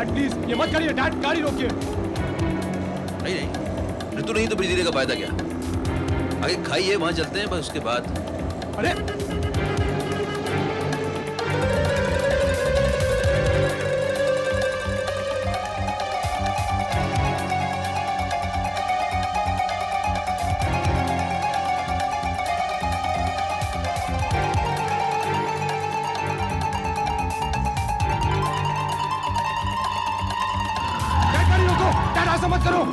Dad please ये मत करिए डैड, गाड़ी रोकिए। नहीं नहीं, ऋतु नहीं तो बिजली का फायदा क्या? आगे खाइए, वहां चलते हैं, बस उसके बाद। अरे ऐसा मत करो।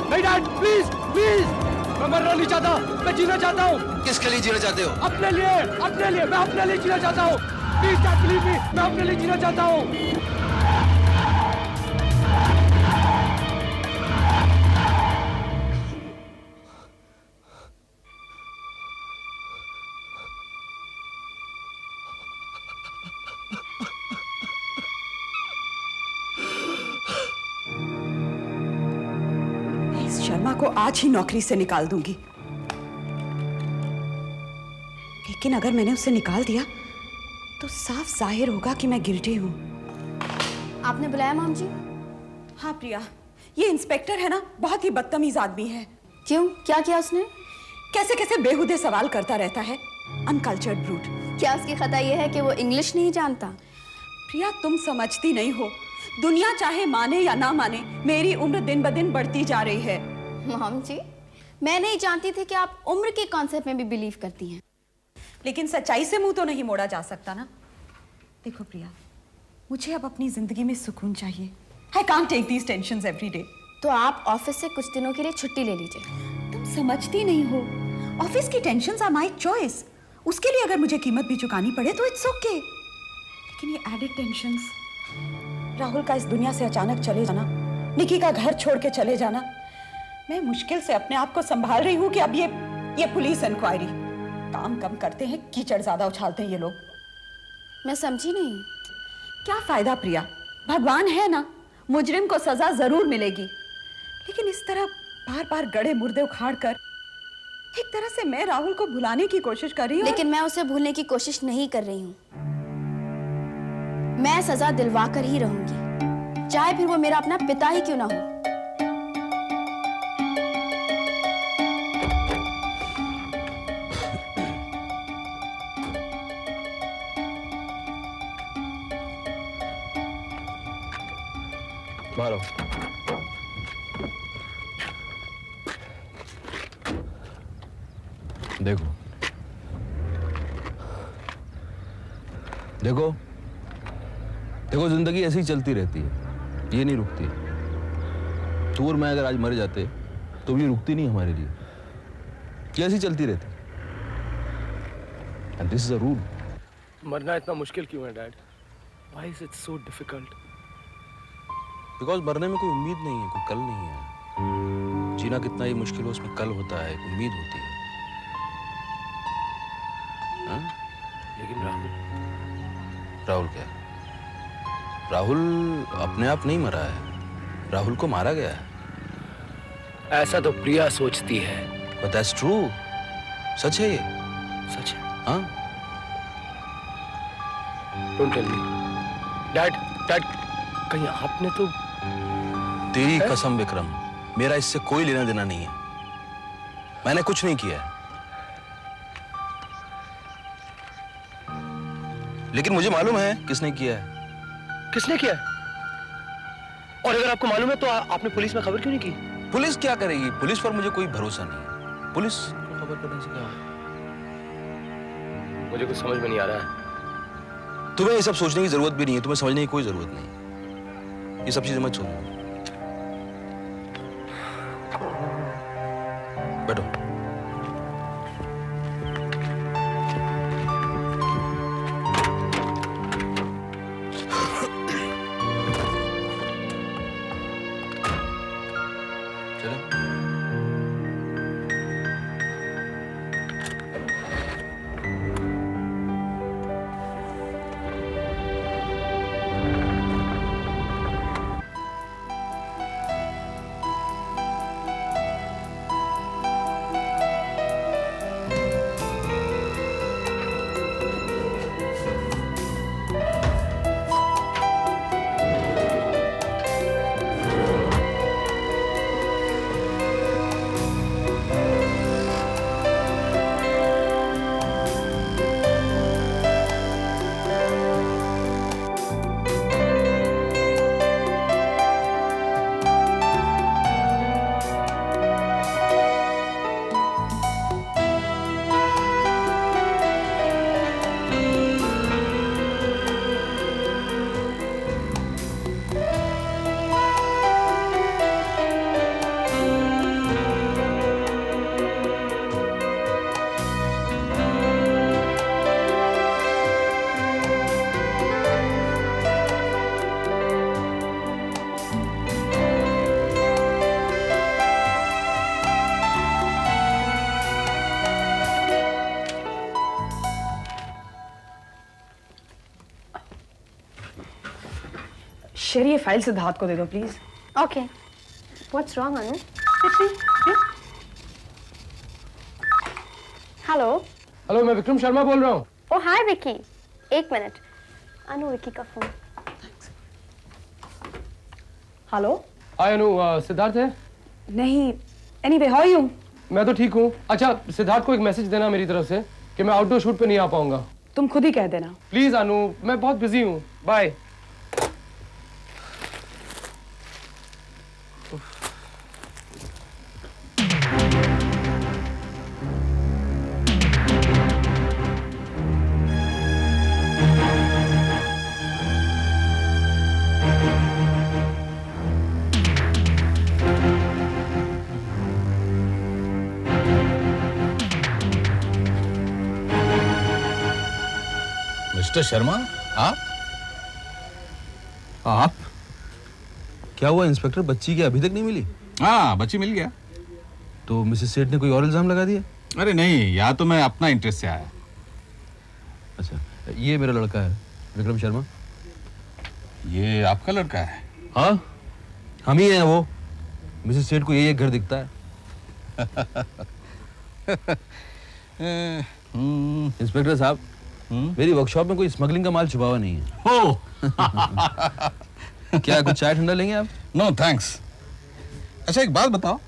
नहीं डैड प्लीज प्लीज, मैं मरना नहीं चाहता, मैं जीना चाहता हूँ। किसके लिए जीना चाहते हो? अपने लिए, अपने लिए, मैं अपने लिए जीना चाहता हूँ। प्लीज डैड बिलीव मी, मैं अपने लिए जीना चाहता हूँ। शर्मा को आज ही नौकरी से निकाल दूंगी, लेकिन अगर मैंने उसे निकाल दिया तो साफ जाहिर होगा कि मैं गिल्टी हूं। आपने बुलाया मॉम जी? हाँ प्रिया, ये इंस्पेक्टर है ना, बहुत ही बदतमीज आदमी है। क्यों, क्या किया उसने? कैसे कैसे बेहुदे सवाल करता रहता है, अनकल्चर्ड ब्रूट। क्या उसकी खता ये है कि वो इंग्लिश नहीं जानता? प्रिया तुम समझती नहीं हो, दुनिया चाहे माने या ना माने, मेरी उम्र दिन ब दिन बढ़ती जा रही है। मॉम जी, मैं नहीं जानती थी कि आप उम्र के कॉन्सेप्ट में भी बिलीव करती हैं। लेकिन सच्चाई से मुंह तो नहीं मोड़ा जा सकता ना। देखो प्रिया, मुझे अब अपनी जिंदगी में सुकून चाहिए। I can't take these tensions every day. तो आप ऑफिस से कुछ दिनों के लिए छुट्टी ले लीजिए। तुम समझती नहीं हो, ऑफिस की टेंशन्स आर माय चॉइस। उसके लिए अगर मुझे कीमत भी चुकानी पड़े तो इट्स ओके। लेकिन ये एडेड टेंशन्स, राहुल का इस दुनिया से अचानक चले जाना, निकी का घर छोड़ के चले जाना, मैं मुश्किल से अपने आप को संभाल रही हूँ कि अब ये पुलिस इंक्वायरी, काम कम करते हैं, कीचड़ ज्यादा उछालते हैं ये लोग। मैं समझी नहीं। क्या फायदा प्रिया, भगवान है ना, मुजरिम को सजा जरूर मिलेगी। लेकिन इस तरह बार बार गड़े मुर्दे उखाड़ कर एक तरह से मैं राहुल को भुलाने की कोशिश कर रही हूँ। लेकिन मैं उसे भूलने की कोशिश नहीं कर रही हूँ। मैं सजा दिलवा कर ही रहूंगी, चाहे फिर वो मेरा अपना पिता ही क्यों ना हो। मारो। देखो देखो देखो, जिंदगी ऐसी ही चलती रहती है, ये नहीं रुकती। तू और मैं अगर आज मर जाते तो ये रुकती नहीं हमारे लिए, ये ऐसी चलती रहती। And this is a rule. मरना इतना मुश्किल क्यों है dad? Why is it so difficult? Because मरने में कोई उम्मीद नहीं है, कोई कल नहीं है। जीना कितना ही मुश्किल हो, उसमें कल होता है, उम्मीद होती है। हाँ? लेकिन राहुल क्या? राहुल अपने आप नहीं मरा है, राहुल को मारा गया है। ऐसा तो प्रिया सोचती है। But that's true, सच है ये। सच है? हाँ। Don't tell me. Dad dad, कहीं आपने तो? तेरी कसम विक्रम, मेरा इससे कोई लेना देना नहीं है, मैंने कुछ नहीं किया है। लेकिन मुझे मालूम है किसने किया है। किसने किया है? और अगर आपको मालूम है तो आपने पुलिस में खबर क्यों नहीं की? पुलिस क्या करेगी? पुलिस पर मुझे कोई भरोसा नहीं है। पुलिस को खबर करने से क्या होगा? मुझे कुछ समझ में नहीं आ रहा है। तुम्हें ये सब सोचने की जरूरत भी नहीं है, तुम्हें समझने की कोई जरूरत नहीं। ये सब चीजें मत छोड़ो, बैठो। शेरी, ये फाइल सिद्धार्थ को दे दो please. Okay. What's wrong, Anu? Hello. Hello, मैं विक्रम शर्मा बोल रहा हूँ। Oh, hi, Vicky. एक मिनट। अनु, विकी का फोन। हेलो। हाय अनु, सिद्धार्थ है? नहीं, एनीवे हाउ आर यू? मैं तो ठीक हूँ। अच्छा, सिद्धार्थ को एक मैसेज देना मेरी तरफ से कि मैं आउटडोर शूट पे नहीं आ पाऊंगा। तुम खुद ही कह देना। प्लीज अनु, मैं बहुत बिजी हूँ। बाय। मिस्टर शर्मा, आप क्या हुआ इंस्पेक्टर? बच्ची क्या अभी तक नहीं मिली? हाँ, बच्ची मिल गया। तो मिसेस सेठ ने कोई और इल्जाम लगा दिया? अरे नहीं, यहाँ तो मैं अपना इंटरेस्ट से आया। अच्छा, ये मेरा लड़का है विक्रम शर्मा। ये आपका लड़का है? हाँ, हम ही हैं वो। मिसेस सेठ को यही एक घर दिखता है। इंस्पेक्टर साहब, मेरी वर्कशॉप में कोई स्मगलिंग का माल छुपा हुआ नहीं है। हो। क्या कुछ चाय ठंडा लेंगे आप? No thanks. अच्छा, एक बात बताओ,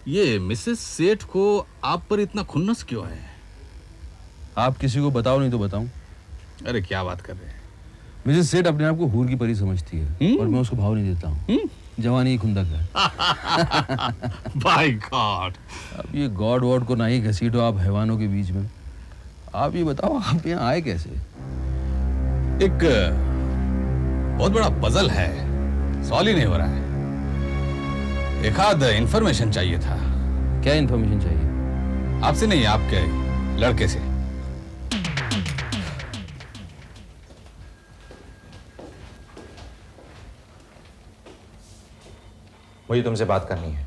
ये मिसेस सेठ को आप पर इतना खुन्नस क्यों है? आप किसी को बताओ नहीं तो बताऊं। अरे क्या बात कर रहे हैं? मिसेस सेठ अपने आप को हूर की परी समझती है और मैं उसको भाव नहीं देता हूँ। जवानी ही खुंदक है। By God. अब ये गॉड वॉड को ना ही घसीटो आप हैवानों के बीच में। आप ये बताओ, आप यहाँ आए कैसे? एक बहुत बड़ा पजल है, सॉल्व ही नहीं हो रहा है। एक आध इंफॉर्मेशन चाहिए था। क्या इंफॉर्मेशन चाहिए? आपसे नहीं, आपके लड़के से। मुझे तुमसे बात करनी है।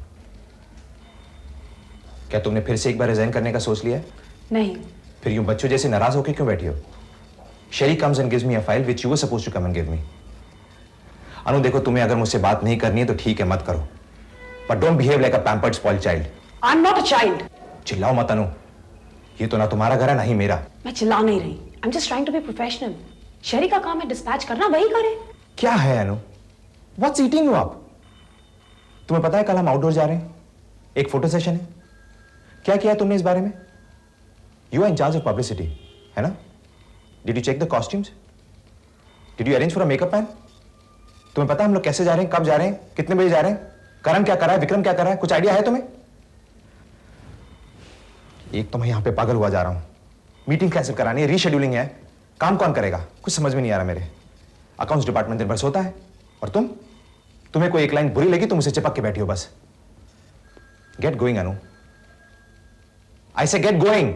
क्या तुमने फिर से एक बार रिजाइन करने का सोच लिया है? नहीं। फिर यूं बच्चों जैसे नाराज होकर क्यों बैठी हो? Sherry comes and gives me a file which you were supposed to come and give me. Anu देखो, तुम्हें अगर मुझसे बात नहीं करनी है तो ठीक है, मत करो, but don't behave like a pampered spoiled child. I am not a child. चिल्लाओ मत अनु, ये तो ना तुम्हारा घर है ना ही मेरा। मैं चिल्ला नहीं रही। I am just trying to be professional. Sherry का काम है डिस्पैच करना, वही करे। क्या है Anu? What's eating you up? तुम्हें पता है कल हम आउटडोर जा रहे हैं, एक फोटो सेशन है। क्या किया तुमने इस बारे में? You are in charge of publicity, है ना? Did you check the costumes? Did you arrange for a makeup man? तुम्हें पता है हम लोग कैसे जा रहे हैं, कब जा रहे हैं, कितने बजे जा रहे हैं? करण क्या कर रहा है, विक्रम क्या कर रहा है, कुछ आइडिया है तुम्हें? एक तो मैं यहां पे पागल हुआ जा रहा हूं, मीटिंग कैंसिल करानी है, रीशेड्यूलिंग है, काम कौन करेगा, कुछ समझ में नहीं आ रहा मेरे। अकाउंट्स डिपार्टमेंट दिन भर सोता है और तुम्हें कोई एक लाइन बुरी लगी, तुम उसे चिपक के बैठी हो बस। गेट गोइंग अनु, आई से गेट गोइंग।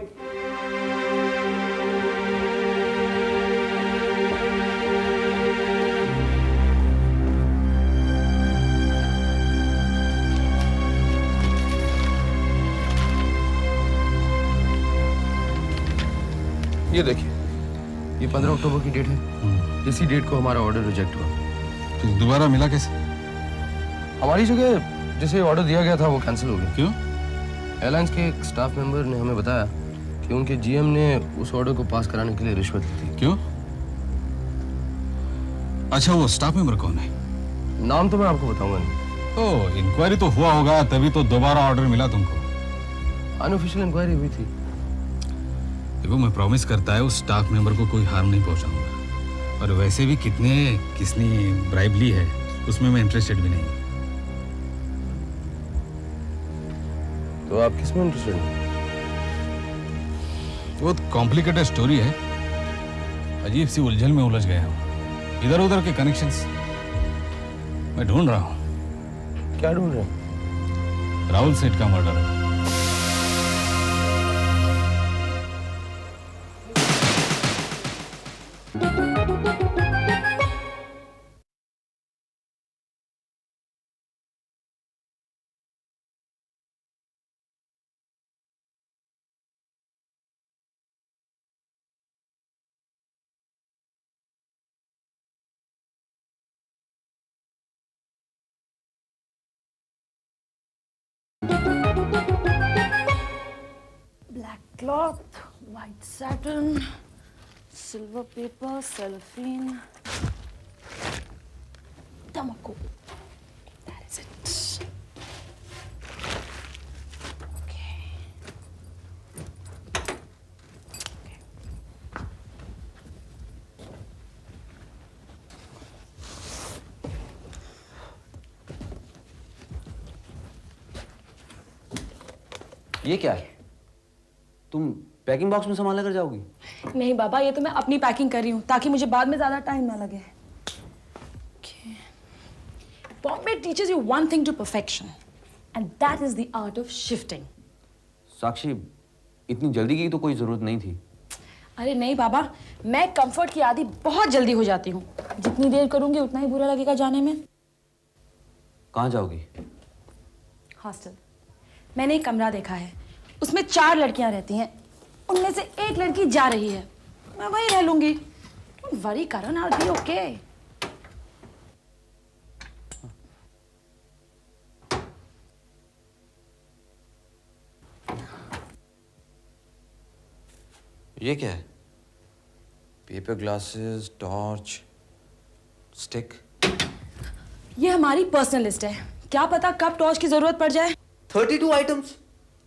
ये देखिए, ये 15 अक्टूबर की डेट है। इसी डेट को हमारा ऑर्डर रिजेक्ट हुआ। तो दोबारा मिला कैसे? हमारी जगह जिसे ऑर्डर दिया गया था वो कैंसिल हो गया। क्यों? एयरलाइंस के एक स्टाफ मेंबर ने हमें बताया कि उनके जीएम ने उस ऑर्डर को पास कराने के लिए रिश्वत दी थी। क्यों? अच्छा, वो स्टाफ मेंबर कौन है? नाम तो मैं आपको बताऊंगा नहीं। तो इंक्वायरी तो हुआ होगा, तभी तो दोबारा ऑर्डर मिला तुमको। अनऑफिशियल इंक्वायरी हुई थी। देखो, मैं प्रॉमिस करता है उस स्टाफ मेंबर को कोई हार्म नहीं पहुंचाऊंगा, और वैसे भी किसने ब्राइब ली है उसमें मैं इंटरेस्टेड भी नहीं। तो आप किस में इंटरेस्टेड हैं? बहुत कॉम्प्लिकेटेड स्टोरी है, अजीब सी उलझन में उलझ गया हूँ, इधर उधर के कनेक्शंस मैं ढूंढ रहा हूँ। क्या ढूंढ रहे हैं? राहुल सेठ का murder. cloth, white satin, silver paper, cellophane, thermocol. That is it. Okay. ये क्या है? तुम पैकिंग बॉक्स में सामान लेकर जाओगी? नहीं बाबा, ये तो मैं अपनी पैकिंग कर रही हूँ ताकि मुझे बाद में ज्यादा टाइम ना लगे। Bombay teaches you one thing to perfection, and that is the art of shifting. साक्षी, इतनी जल्दी की तो कोई जरूरत नहीं थी। अरे नहीं बाबा, मैं कंफर्ट की आदी बहुत जल्दी हो जाती हूँ। जितनी देर करूंगी उतना ही बुरा लगेगा जाने में। कहाँ जाओगी? हॉस्टल। मैंने एक कमरा देखा है, उसमें 4 लड़कियां रहती हैं, उनमें से एक लड़की जा रही है, मैं वहीं रह लूंगी। Don't worry Karan, I'll be okay. ये क्या है? Paper glasses, torch, stick. ये हमारी पर्सनल लिस्ट है, क्या पता कब टॉर्च की जरूरत पड़ जाए। 32 आइटम्स।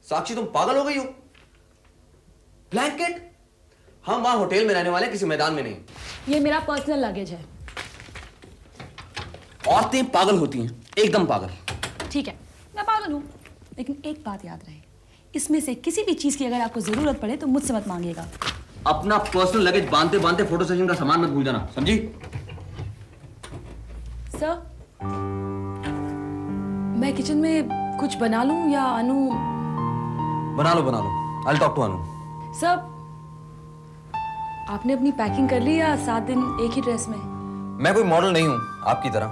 साक्षी, तुम पागल हो गई हो? ब्लैंकेट? हम वहां होटल में रहने वाले, किसी मैदान में नहीं। ये मेरा पर्सनल लगेज है। औरतें पागल होती हैं, एकदम पागल। ठीक है, मैं पागल हूँ, लेकिन एक बात याद रहे, इसमें से किसी भी चीज की अगर आपको जरूरत पड़े तो मुझसे मत मांगिएगा। अपना पर्सनल लगेज बांधते बांधते फोटो सेशन का सामान मत भूल जाना, समझी? सर, मैं किचन में कुछ बना लूं या अनु? बना लो। I'll talk to Anu. Sir, आपने अपनी पैकिंग कर ली या 7 दिन एक ही ड्रेस में? मैं कोई मॉडल नहीं हूं आपकी तरह।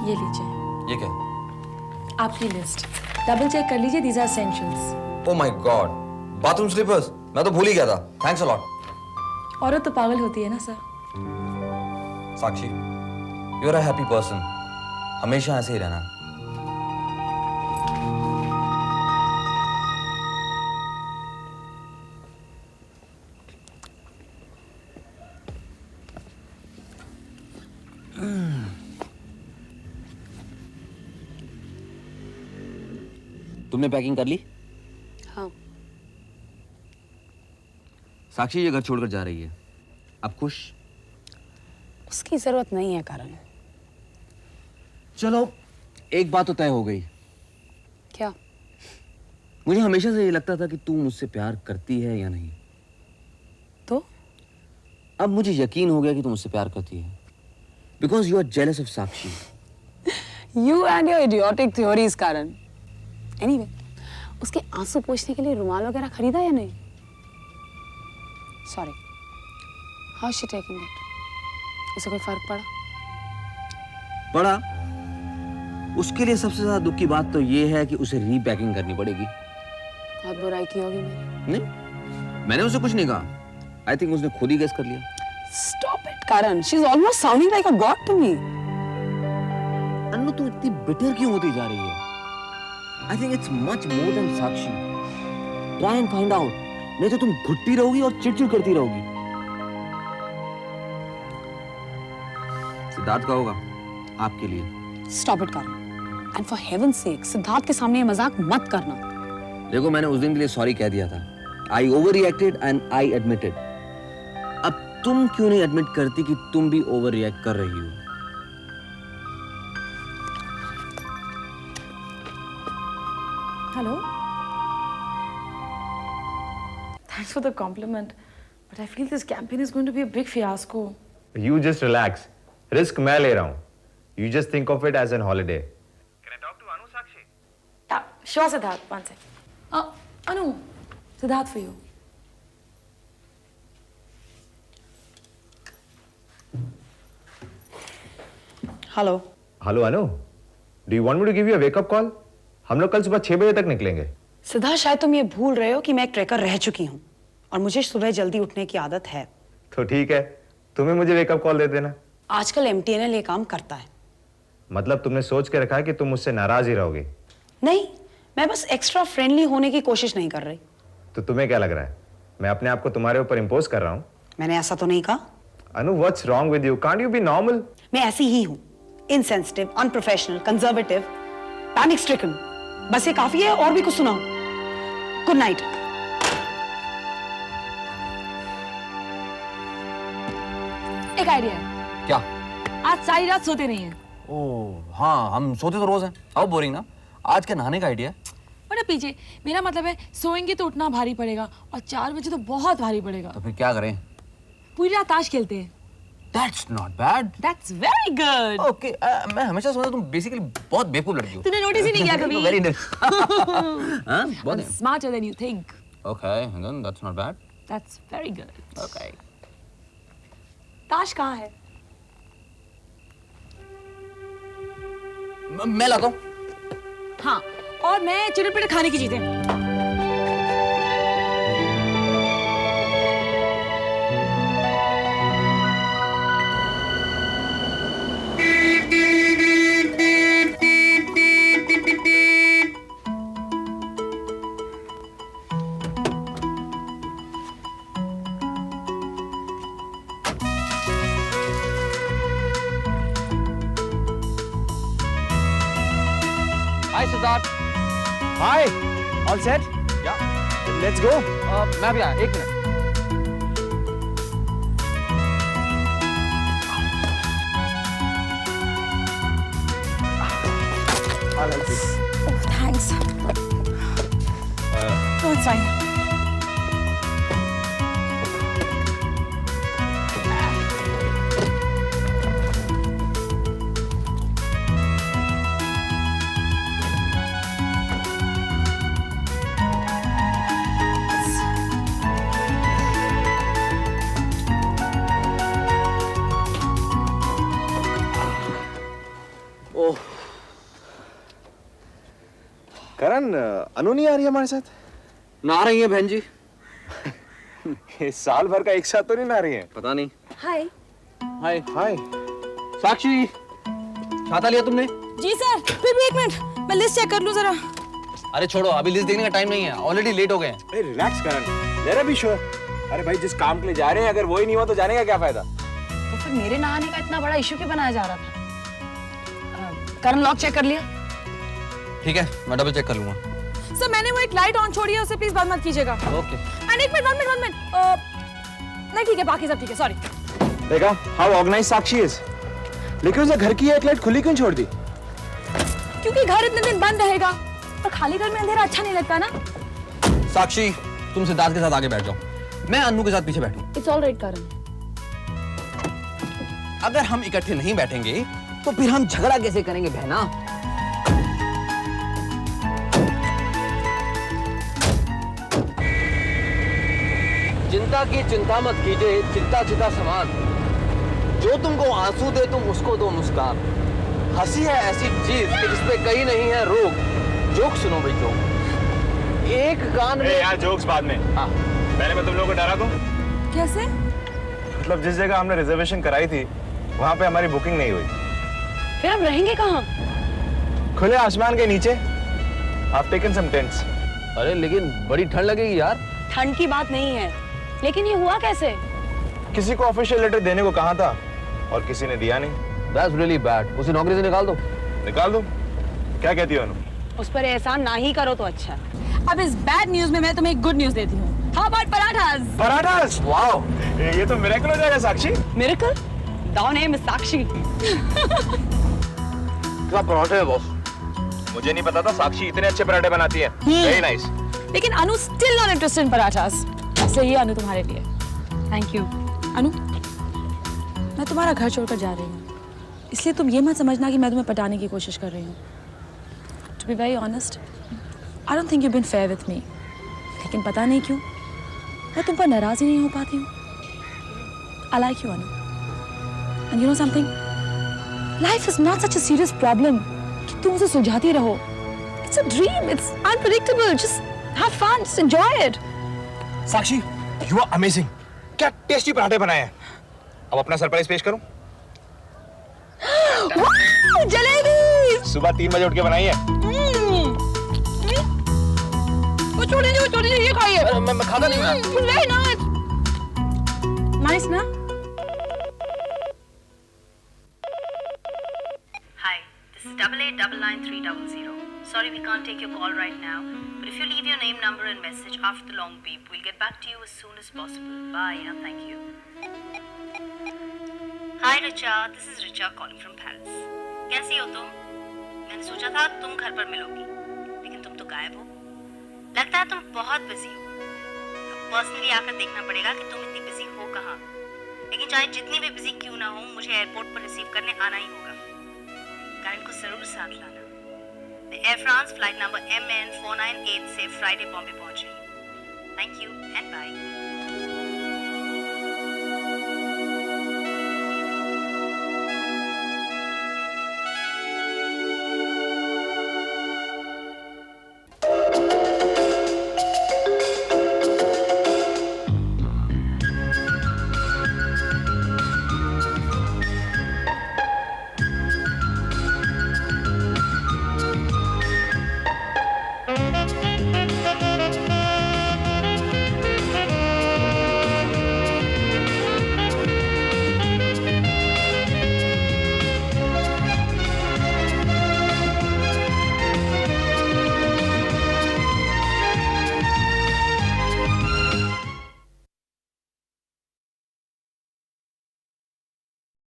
ये लीजिए। ये क्या? आपकी लिस्ट, डबल चेक कर लीजिए, these are essentials. Oh my God, bathroom slippers, मैं तो भूल ही गया था। Thanks a lot. औरत तो पागल होती है ना sir. Sakshi, you are a happy person, हमेशा ऐसे ही रहना। तुमने पैकिंग कर ली? हाँ। साक्षी ये घर छोड़कर जा रही है, अब खुश? उसकी जरूरत नहीं है करण। चलो, एक बात तो तय हो गई। क्या? मुझे हमेशा से ये लगता था कि तू मुझसे प्यार करती है या नहीं। तो अब मुझे यकीन हो गया कि तू मुझसे प्यार करती है, because you are jealous of Sakshi. You and your idiotic theories, Karan. Anyway, उसके आंसू पोंछने के लिए रुमाल वगैरह खरीदा या नहीं? Sorry. How is she taking it? उसे कोई फर्क पड़ा? पड़ा। उसके लिए सबसे ज्यादा दुख की बात तो ये है कि उसे रीपैकिंग करनी पड़ेगी। बहुत बुराई की होगी मेरी। नहीं, मैंने उसे कुछ नहीं कहा। आई थिंक उसने खुद ही गेस कर लिया। Stop it, Karan. She's almost sounding like a god to me. Annu, तू इतनी बिटर क्यों होती जा रही है? I think it's much more than Sakshi. Try and find out. नहीं तो तुम घुटती रहोगी और चिड़चिड़ करती रहोगी। सिद्धार्थ का होगा आपके लिए। Stop it, Karan. And for heaven's sake, Siddharth के सामने ये मजाक मत करना। देखो, मैंने उस दिन के लिए सॉरी कह दिया था। I overreacted and I admitted. अब तुम क्यों नहीं एडमिट करती कि तुम भी ओवर रिएक्ट कर रही हो? Hello? Thanks for the compliment, but I feel this campaign is going to be a big fiasco. You just relax. Risk मैं ले रहा हूँ. You just think of it as an holiday. Can I talk to Anu, Sakshi? Yeah, sure, Siddharth. One sec. Anu, Siddharth for you. Hello. Hello, Anu. Do you want me to give you a wake-up call? हम लोग कल सुबह 6 बजे तक निकलेंगे। सिद्धार्थ, शायद तुम ये भूल रहे हो कि मैं एक ट्रैकर रह चुकी हूँ और मुझे सुबह जल्दी उठने की आदत है। तो ठीक है, तुम्हें मुझे वेकअप कॉल दे देना। आजकल MTNL ये काम करता है। मतलब तुमने सोच के रखा है कि तुम मुझसे नाराज ही रहोगे? नहीं, मैं बस एक्स्ट्रा फ्रेंडली होने की कोशिश नहीं कर रही। तो तुम्हें क्या लग रहा है मैं अपने आप को तुम्हारे ऊपर इंपोज कर रहा हूं? मैंने ऐसा तो नहीं कहा। Anu, what's wrong with you? Can't you be normal? मैं ऐसी ही हूँ, insensitive, unprofessional, conservative, panic stricken. बस ये काफी है, और भी कुछ सुनाओ। Good night. एक आइडिया है। क्या? आज सारी रात सोते नहीं है। ओह हाँ, हम सोते तो रोज हैं। हाउ बोरिंग ना। आज क्या नहाने का आइडिया? बड़ा पीछे, मेरा मतलब है सोएंगे तो उठना भारी पड़ेगा और 4 बजे तो बहुत भारी पड़ेगा। तो फिर क्या करें? पूरी रात ताश खेलते हैं। That's not bad. That's very good. Okay, मैं हमेशा सोचता तुम बेसिकली बहुत बेवकूफ लड़की हो। तूने नोटिस ही नहीं किया कभी? Very nice. हाँ, बहुत है। Smarter than you think. Okay, and then that's not bad. That's very good. Okay. ताश कहाँ है? मैं लाता हूँ। हाँ, और मैं चिड़िड़-पिड़िड़ खाने की चीजें। Hi Siddharth. Hi, all set? Yeah. Let's go. मैं भी आया, 1 minute. I'll help you. Oh, thanks. No, it's fine. करण, अनु नहीं आ रही हमारे साथ? नहा रही है बहन जी। ये साल भर का एक साथ तो नहीं नहा रही है? पता नहीं। हाय। हाय। हाय। साक्षी, छाता लिया तुमने? जी सर, फिर भी 1 मिनट, मैं लिस्ट चेक कर लूं जरा। अरे छोड़ो, अभी लिस्ट देखने का टाइम नहीं है, ऑलरेडी लेट हो गए हैं। अरे relax Karan, let be sure. अरे भाई, जिस काम के लिए जा रहे हैं अगर वो ही नहीं हुआ तो जाने का क्या फायदा? तो फिर मेरे नहाने का इतना बड़ा इशू क्यों बनाया जा रहा था? करण लॉक चेक कर लिया? ठीक है, मैं डबल चेक कर लूंगा। सर, मैंने वो एक लाइट ऑन छोड़ी है, उसे प्लीज बंद मत कीजिएगा। ओके। And 1 minute. नहीं ठीक है, बाकी सब ठीक है, सॉरी। देखा हाउ ऑर्गेनाइज साक्षी इज। लेकिन उसे घर की एक लाइट खुली क्यों छोड़ दी? क्योंकि घर इतने दिन बंद रहेगा और खाली घर में अंधेरा अच्छा नहीं लगता ना। साक्षी, तुम सिद्धार्थ के साथ आगे बैठ जाओ, मैं अन्नू के साथ पीछे बैठूं। इट्स ऑलराइट करण। अगर हम इकट्ठे नहीं बैठेंगे तो फिर हम झगड़ा कैसे करेंगे बहना? चिंता की चिंता मत कीजिए, चिंता चिता समान। जो तुमको आंसू दे तुम उसको दो मुस्कान। हंसी है ऐसी चीज कि जिसपे कहीं नहीं है रोक। जोक सुनो भाई, जोक। एक कान में यार जोक्स बाद में। हाँ। पहले मैं तुम लोगों को डरा दूं। कैसे? मतलब जिस जगह हमने रिजर्वेशन कराई थी वहां पे हमारी बुकिंग नहीं हुई। फिर हम रहेंगे कहाँ? खुले आसमान के नीचे। I've taken some tents. अरे लेकिन बड़ी ठंड लगेगी यार। ठंड की बात नहीं है, लेकिन ये हुआ कैसे? किसी को ऑफिशियल लेटर देने को कहा था और किसी ने दिया नहीं। That's really bad. उसे नौकरी से निकाल दो। निकाल दो? क्या कहती हो अनु? उस पर एहसान ना ही करो तो अच्छा। अब इस बैड न्यूज में मैं तुम्हें एक गुड न्यूज देती हूँ। How about parathas? Parathas? Wow, ये तो मिरेकल हो जाएगा साक्षी। मिरेकल? Down name is साक्षी। क्या पराठे है बॉस? मुझे नहीं पता था साक्षी इतने अच्छे पराठे बनाती है। Very nice. लेकिन अनु still not interested in parathas. इसलिए ये अनु तुम्हारे लिए। Thank you. अनु, मैं तुम्हारा घर छोड़कर जा रही हूँ, इसलिए तुम ये मत समझना कि मैं तुम्हें पटाने की कोशिश कर रही हूँ। To be very honest, I don't think you've been fair with me. लेकिन पता नहीं क्यों मैं तुम पर नाराज ही नहीं हो पाती हूँ। I like you, Anu. And you know something? Life is not such a serious problem कि तुम उसे सुलझाती रहो। It's a dream. It's unpredictable. Just have fun. Just enjoy it. Sakshi, you are amazing. क्या टेस्टी पराठे बनाए हैं। अब अपना सरप्राइज पेश करूं? Wow, जलेबी! सुबह 3 बजे उठ के बनाई है। वो छोड़ दीजिए, ये खाइए। मैं खाता नहीं हूँ। लेना। नाइस ना? Hi, this is 88999300. Sorry we can't take your call right now, but if you leave your name, number and message after the long beep, we'll get back to you as soon as possible. Bye and thank you. Hi Richa, this is Richa calling from Paris. कैसी हो तुम? मैंने सोचा था तुम घर पर मिलोगी, लेकिन तुम तो गायब हो। लगता है तुम बहुत बिजी हो। अब पर्सनली आकर देखना पड़ेगा कि तुम इतनी बिजी हो कहाँ। लेकिन चाहे जितनी भी बिजी क्यों ना हो, मुझे एयरपोर्ट पर रिसीव करने आना ही होगा। करण को जरूर साथ लाना। Air France flight number MN498 से फ्राइडे बॉम्बे पहुंच रही है। Thank you and bye.